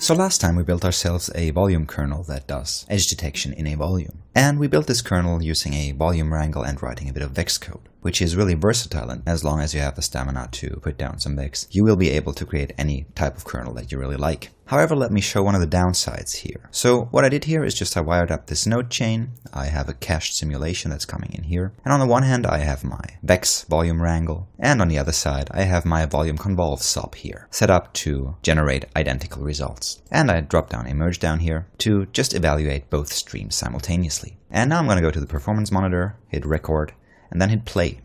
So last time we built ourselves a volume kernel that does edge detection in a volume. And we built this kernel using a volume wrangle and writing a bit of VEX code, which is really versatile, and as long as you have the stamina to put down some VEX, you will be able to create any type of kernel that you really like. However, let me show one of the downsides here. So what I did here is just I wired up this node chain. I have a cached simulation that's coming in here. And on the one hand, I have my VEX volume wrangle. And on the other side, I have my volume convolve sub here, set up to generate identical results. And I dropped down a merge down here to just evaluate both streams simultaneously. And now I'm going to go to the performance monitor, hit record, and then hit play.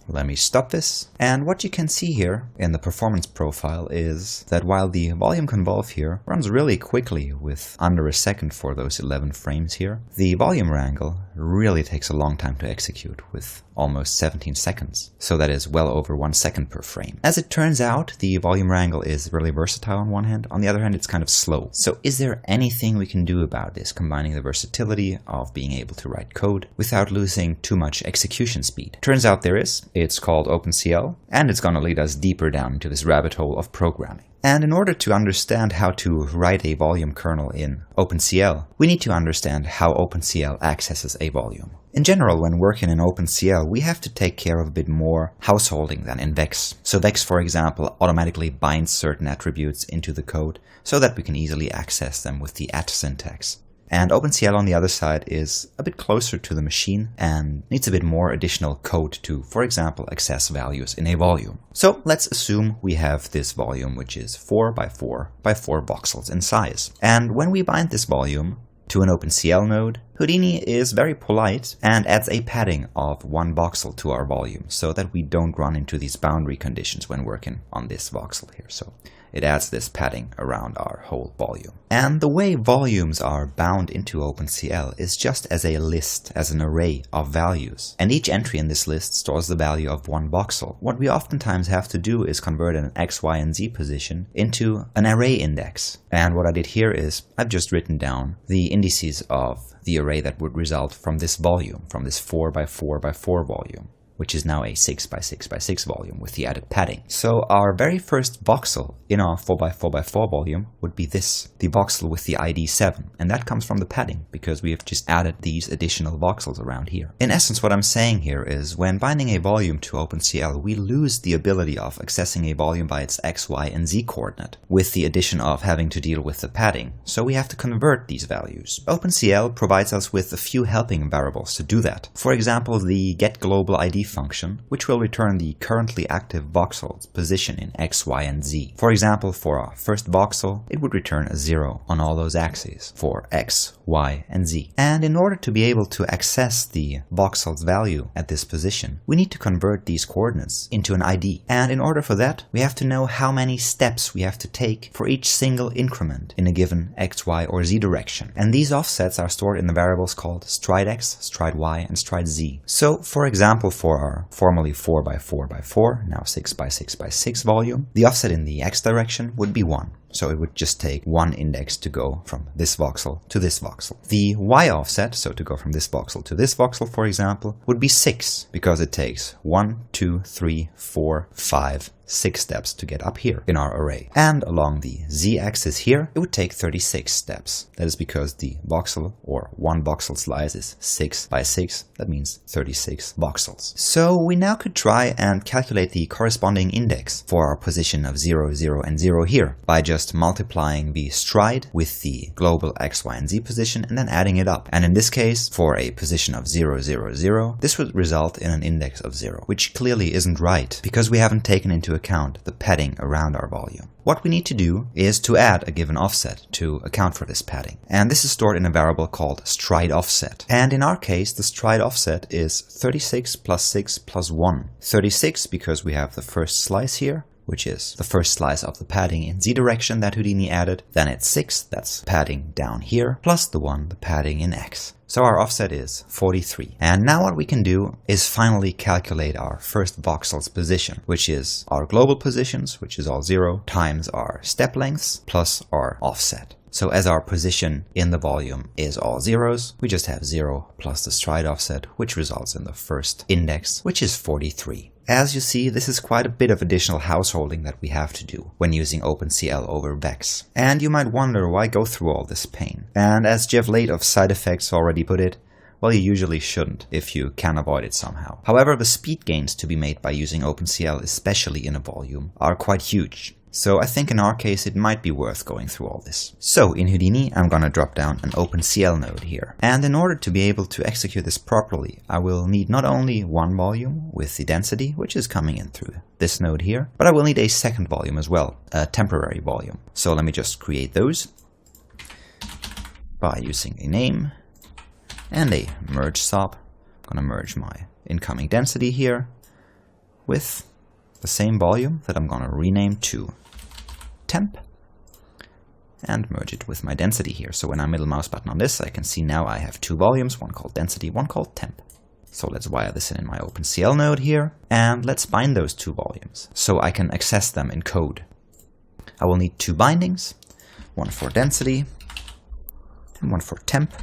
Let me stop this, and what you can see here in the performance profile is that while the volume convolve here runs really quickly with under a second for those 11 frames here, the volume wrangle really takes a long time to execute with almost 17 seconds. So that is well over 1 second per frame. As it turns out, the volume wrangle is really versatile on one hand, on the other hand it's kind of slow. So is there anything we can do about this, combining the versatility of being able to write code without losing too much execution speed? Turns out there is. It's called OpenCL, and it's going to lead us deeper down into this rabbit hole of programming. And in order to understand how to write a volume kernel in OpenCL, we need to understand how OpenCL accesses a volume. In general, when working in OpenCL, we have to take care of a bit more householding than in VEX. So VEX, for example, automatically binds certain attributes into the code so that we can easily access them with the @ syntax. And OpenCL on the other side is a bit closer to the machine and needs a bit more additional code to, for example, access values in a volume. So let's assume we have this volume which is 4 by 4 by 4 voxels in size. And when we bind this volume to an OpenCL node, Houdini is very polite and adds a padding of 1 voxel to our volume so that we don't run into these boundary conditions when working on this voxel here. So it adds this padding around our whole volume. And the way volumes are bound into OpenCL is just as a list, as an array of values. And each entry in this list stores the value of 1 voxel. What we oftentimes have to do is convert an X, Y, and Z position into an array index. And what I did here is I've just written down the indices of the array that would result from this volume, from this 4 by 4 by 4 volume, which is now a 6 by 6 by 6 volume with the added padding. So our very first voxel in our 4 by 4 by 4 volume would be this, the voxel with the ID 7. And that comes from the padding, because we have just added these additional voxels around here. In essence, what I'm saying here is when binding a volume to OpenCL, we lose the ability of accessing a volume by its X, Y, and Z coordinate, with the addition of having to deal with the padding. So we have to convert these values. OpenCL provides us with a few helping variables to do that. For example, the getGlobalID function, which will return the currently active voxel's position in X, Y, and Z. For example, for our first voxel, it would return a 0 on all those axes for X, Y, and Z. And in order to be able to access the voxel's value at this position, we need to convert these coordinates into an ID. And in order for that, we have to know how many steps we have to take for each single increment in a given X, Y, or Z direction. And these offsets are stored in the variables called stride X, stride Y, and stride Z. So, for example, for our formerly 4 by 4 by 4, now 6 by 6 by 6 volume, the offset in the X direction would be 1. So it would just take 1 index to go from this voxel to this voxel. The Y offset, so to go from this voxel to this voxel, for example, would be 6, because it takes 1, 2, 3, 4, 5, 6 steps to get up here in our array. And along the Z-axis here, it would take 36 steps. That is because the voxel, or 1 voxel slice, is 6 by 6. That means 36 voxels. So we now could try and calculate the corresponding index for our position of 0, 0, and 0 here by just multiplying the stride with the global X, Y, and Z position and then adding it up. And in this case, for a position of 0, 0, 0, this would result in an index of 0, which clearly isn't right because we haven't taken into account the padding around our volume. What we need to do is to add a given offset to account for this padding. And this is stored in a variable called stride offset. And in our case, the stride offset is 36 plus 6 plus 1. 36 because we have the first slice here, which is the first slice of the padding in Z direction that Houdini added. Then it's 6, that's padding down here, plus the 1, the padding in X. So our offset is 43. And now what we can do is finally calculate our first voxel's position, which is our global positions, which is all 0, times our step lengths, plus our offset. So as our position in the volume is all zeros, we just have 0 plus the stride offset, which results in the first index, which is 43. As you see, this is quite a bit of additional householding that we have to do when using OpenCL over Vex. And you might wonder why go through all this pain. And as Jeff Late of Side Effects already put it, well, you usually shouldn't if you can avoid it somehow. However, the speed gains to be made by using OpenCL, especially in a volume, are quite huge. So I think in our case it might be worth going through all this. So in Houdini I'm gonna drop down an OpenCL node here. And in order to be able to execute this properly, I will need not only one volume with the density, which is coming in through this node here, but I will need a second volume as well, a temporary volume. So let me just create those by using a name and a merge sub. I'm gonna merge my incoming density here with the same volume that I'm gonna rename to temp and merge it with my density here. So when I middle mouse button on this, I can see now I have two volumes, one called density, one called temp. So let's wire this in my OpenCL node here, and let's bind those two volumes so I can access them in code. I will need two bindings, one for density and one for temp.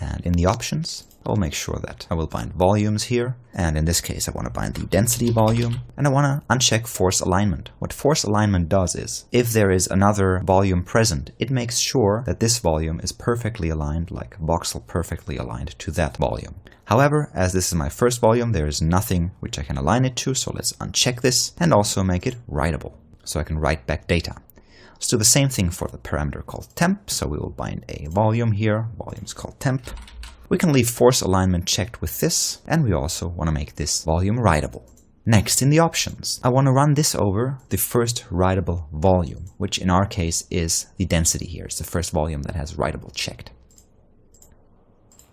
And in the options, I'll make sure that I will bind volumes here. And in this case, I want to bind the density volume. And I want to uncheck force alignment. What force alignment does is, if there is another volume present, it makes sure that this volume is perfectly aligned, like voxel perfectly aligned to that volume. However, as this is my first volume, there is nothing which I can align it to. So let's uncheck this and also make it writable, so I can write back data. Let's do the same thing for the parameter called temp. So we will bind a volume here. Volume is called temp. We can leave force alignment checked with this, and we also want to make this volume writable. Next, in the options, I want to run this over the first writable volume, which in our case is the density here. It's the first volume that has writable checked.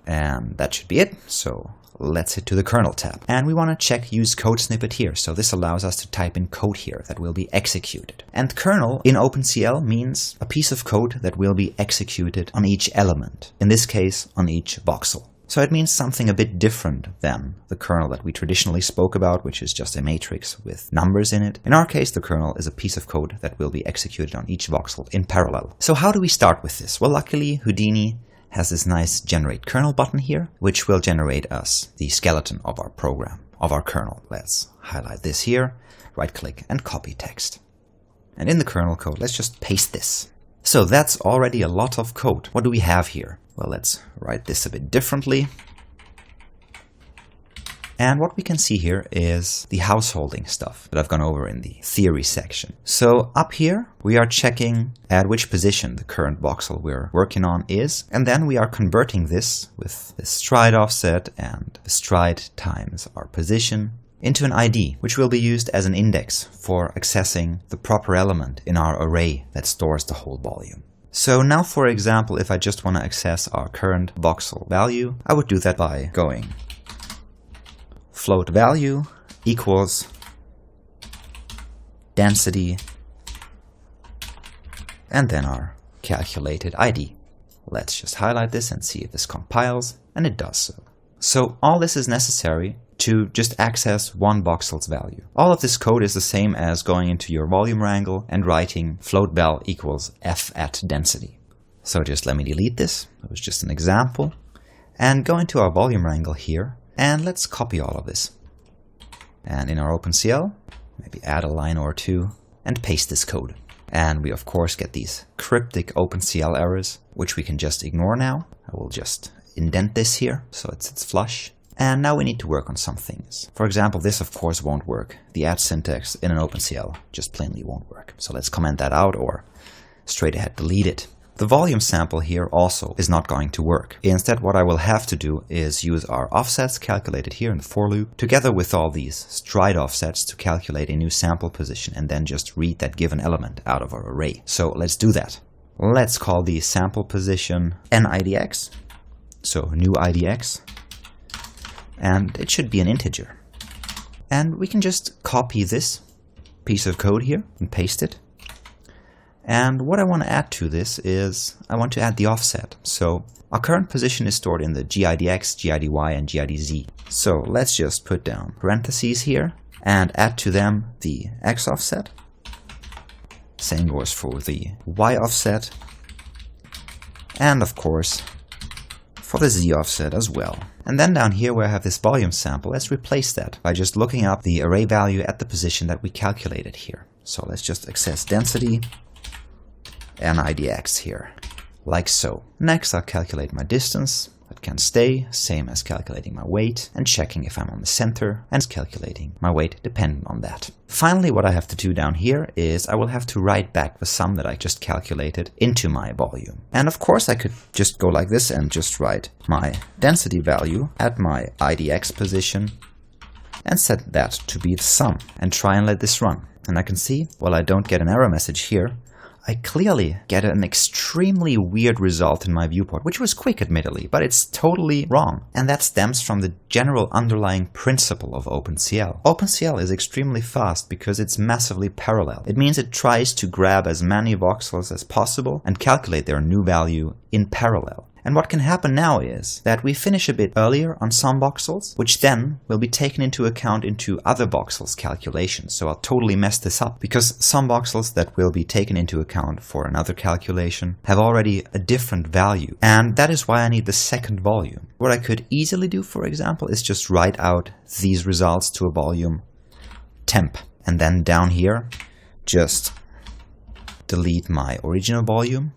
And that should be it. So let's hit to the kernel tab. And we want to check use code snippet here. So this allows us to type in code here that will be executed. And kernel in OpenCL means a piece of code that will be executed on each element. In this case, on each voxel. So it means something a bit different than the kernel that we traditionally spoke about, which is just a matrix with numbers in it. In our case, the kernel is a piece of code that will be executed on each voxel in parallel. So how do we start with this? Well, luckily, Houdini has this nice generate kernel button here, which will generate us the skeleton of our program, of our kernel. Let's highlight this here, right click and copy text. And in the kernel code, let's just paste this. So that's already a lot of code. What do we have here? Well, let's write this a bit differently. And what we can see here is the householding stuff that I've gone over in the theory section. So up here, we are checking at which position the current voxel we're working on is. And then we are converting this with the stride offset and the stride times our position into an ID, which will be used as an index for accessing the proper element in our array that stores the whole volume. So now, for example, if I just want to access our current voxel value, I would do that by going float value equals density and then our calculated ID. Let's just highlight this and see if this compiles, and it does so. So all this is necessary to just access one voxel's value. All of this code is the same as going into your volume wrangle and writing float val equals f at density. So just let me delete this. It was just an example. And go into our volume wrangle here. And let's copy all of this. And in our OpenCL, maybe add a line or two and paste this code. And we of course get these cryptic OpenCL errors, which we can just ignore now. I will just indent this here so it sits flush. And now we need to work on some things. For example, this of course won't work. The add syntax in an OpenCL just plainly won't work. So let's comment that out or straight ahead delete it. The volume sample here also is not going to work. Instead, what I will have to do is use our offsets calculated here in the for loop, together with all these stride offsets to calculate a new sample position and then just read that given element out of our array. So let's do that. Let's call the sample position NIDX. So new IDX. And it should be an integer. And we can just copy this piece of code here and paste it. And what I want to add to this is I want to add the offset. So our current position is stored in the GIDX, GIDY, and GIDZ. So let's just put down parentheses here and add to them the X offset. Same goes for the Y offset. And of course, for the Z offset as well. And then down here where I have this volume sample, let's replace that by just looking up the array value at the position that we calculated here. So let's just access density and IDX here, like so. Next I'll calculate my distance. That can stay, same as calculating my weight and checking if I'm on the center and calculating my weight dependent on that. Finally, what I have to do down here is I will have to write back the sum that I just calculated into my volume. And of course I could just go like this and just write my density value at my IDX position and set that to be the sum and try and let this run. And I can see, while I don't get an error message here, I clearly get an extremely weird result in my viewport, which was quick admittedly, but it's totally wrong. And that stems from the general underlying principle of OpenCL. OpenCL is extremely fast because it's massively parallel. It means it tries to grab as many voxels as possible and calculate their new value in parallel. And what can happen now is that we finish a bit earlier on some voxels, which then will be taken into account into other voxels calculations. So I'll totally mess this up because some voxels that will be taken into account for another calculation have already a different value. And that is why I need the second volume. What I could easily do, for example, is just write out these results to a volume temp. And then down here, just delete my original volume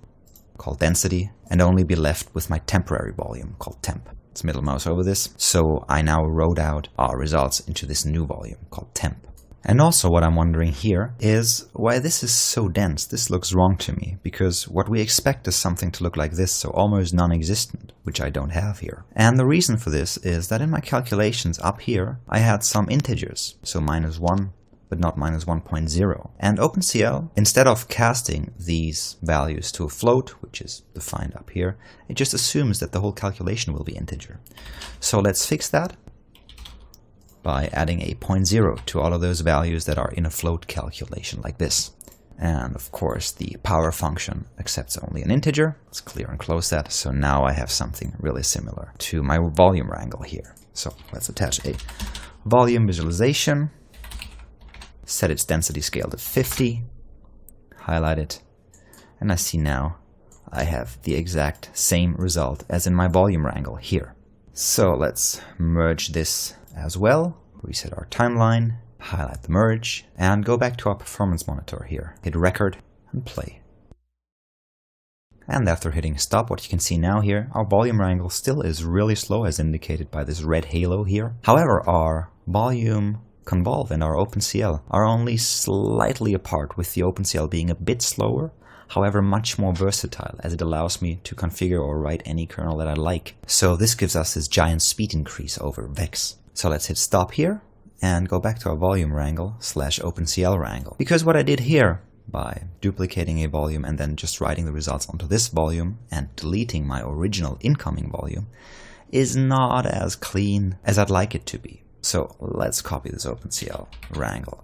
called density and only be left with my temporary volume called temp. Let's middle mouse over this. So I now wrote out our results into this new volume called temp. And also what I'm wondering here is why this is so dense. This looks wrong to me because what we expect is something to look like this, so almost non-existent, which I don't have here. And the reason for this is that in my calculations up here, I had some integers, so -1, but not -1.0. And OpenCL, instead of casting these values to a float, which is defined up here, it just assumes that the whole calculation will be integer. So let's fix that by adding a 0.0 to all of those values that are in a float calculation like this. And of course the power function accepts only an integer. Let's clear and close that. So now I have something really similar to my volume wrangle here. So let's attach a volume visualization. Set its density scale to 50, highlight it, and I see now I have the exact same result as in my volume wrangle here. So let's merge this as well, reset our timeline, highlight the merge, and go back to our performance monitor here. Hit record and play. And after hitting stop, what you can see now here, our volume wrangle still is really slow as indicated by this red halo here. However, our volume convolve and our OpenCL are only slightly apart, with the OpenCL being a bit slower, however much more versatile, as it allows me to configure or write any kernel that I like. So this gives us this giant speed increase over Vex. So let's hit stop here and go back to our volume wrangle / OpenCL wrangle. Because what I did here, by duplicating a volume and then just writing the results onto this volume and deleting my original incoming volume, is not as clean as I'd like it to be. So let's copy this OpenCL wrangle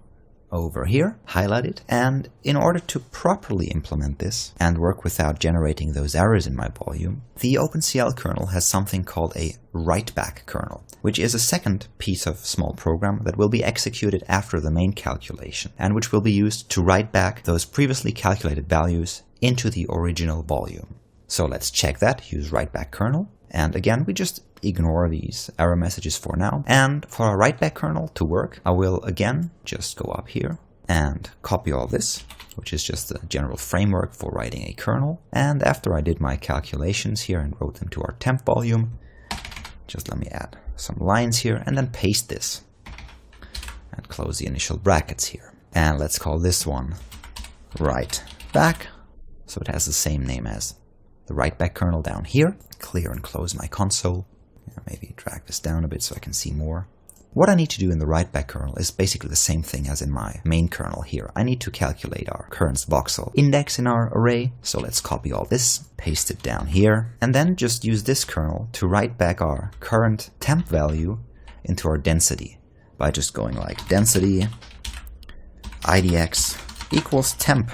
over here, highlight it, and in order to properly implement this and work without generating those errors in my volume, the OpenCL kernel has something called a writeback kernel, which is a second piece of small program that will be executed after the main calculation and which will be used to write back those previously calculated values into the original volume. So let's check that, use writeback kernel. And again, we just ignore these error messages for now. And for our writeback kernel to work, I will again just go up here and copy all this, which is just the general framework for writing a kernel. And after I did my calculations here and wrote them to our temp volume, just let me add some lines here and then paste this and close the initial brackets here. And let's call this one writeback, so it has the same name as the writeback kernel down here. Clear and close my console. Maybe drag this down a bit so I can see more. What I need to do in the writeback kernel is basically the same thing as in my main kernel here. I need to calculate our current voxel index in our array. So let's copy all this, paste it down here, and then just use this kernel to write back our current temp value into our density by just going like density IDX equals temp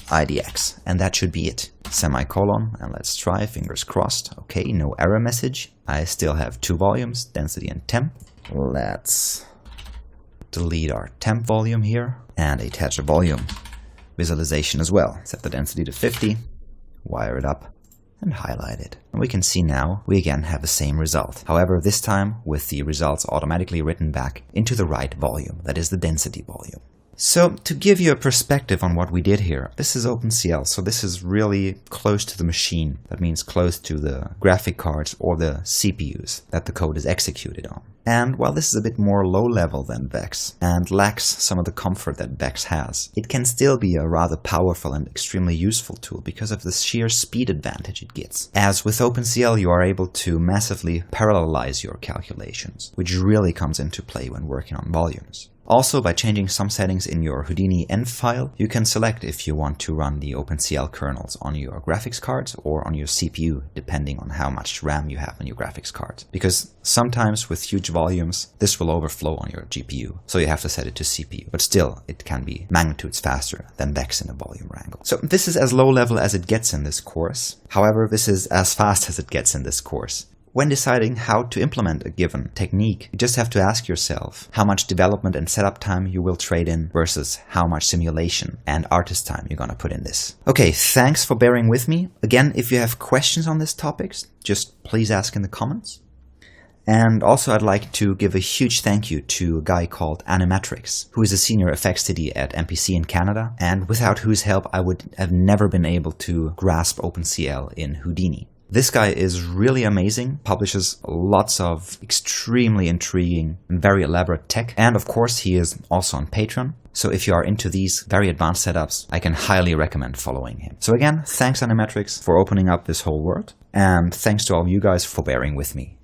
IDX, and that should be it. Semicolon, and let's try, fingers crossed. Okay, no error message. I still have two volumes, density and temp. Let's delete our temp volume here and attach a volume visualization as well. Set the density to 50, wire it up, and highlight it. And we can see now we again have the same result. However, this time with the results automatically written back into the right volume, that is the density volume. So to give you a perspective on what we did here, this is OpenCL, so this is really close to the machine. That means close to the graphic cards or the CPUs that the code is executed on. And while this is a bit more low level than Vex and lacks some of the comfort that Vex has, it can still be a rather powerful and extremely useful tool because of the sheer speed advantage it gets. As with OpenCL, you are able to massively parallelize your calculations, which really comes into play when working on volumes. Also, by changing some settings in your Houdini env file, you can select if you want to run the OpenCL kernels on your graphics cards or on your CPU, depending on how much RAM you have on your graphics card. Because sometimes with huge volumes, this will overflow on your GPU, so you have to set it to CPU. But still, it can be magnitudes faster than Vex in a volume wrangle. So this is as low level as it gets in this course. However, this is as fast as it gets in this course. When deciding how to implement a given technique, you just have to ask yourself how much development and setup time you will trade in versus how much simulation and artist time you're gonna put in this. Okay, thanks for bearing with me. Again, if you have questions on these topics, just please ask in the comments. And also I'd like to give a huge thank you to a guy called Animatrix, who is a senior FXTD at MPC in Canada, and without whose help I would have never been able to grasp OpenCL in Houdini. This guy is really amazing, publishes lots of extremely intriguing and very elaborate tech, and of course he is also on Patreon. So if you are into these very advanced setups, I can highly recommend following him. So again, thanks Animatrix for opening up this whole world, and thanks to all you guys for bearing with me.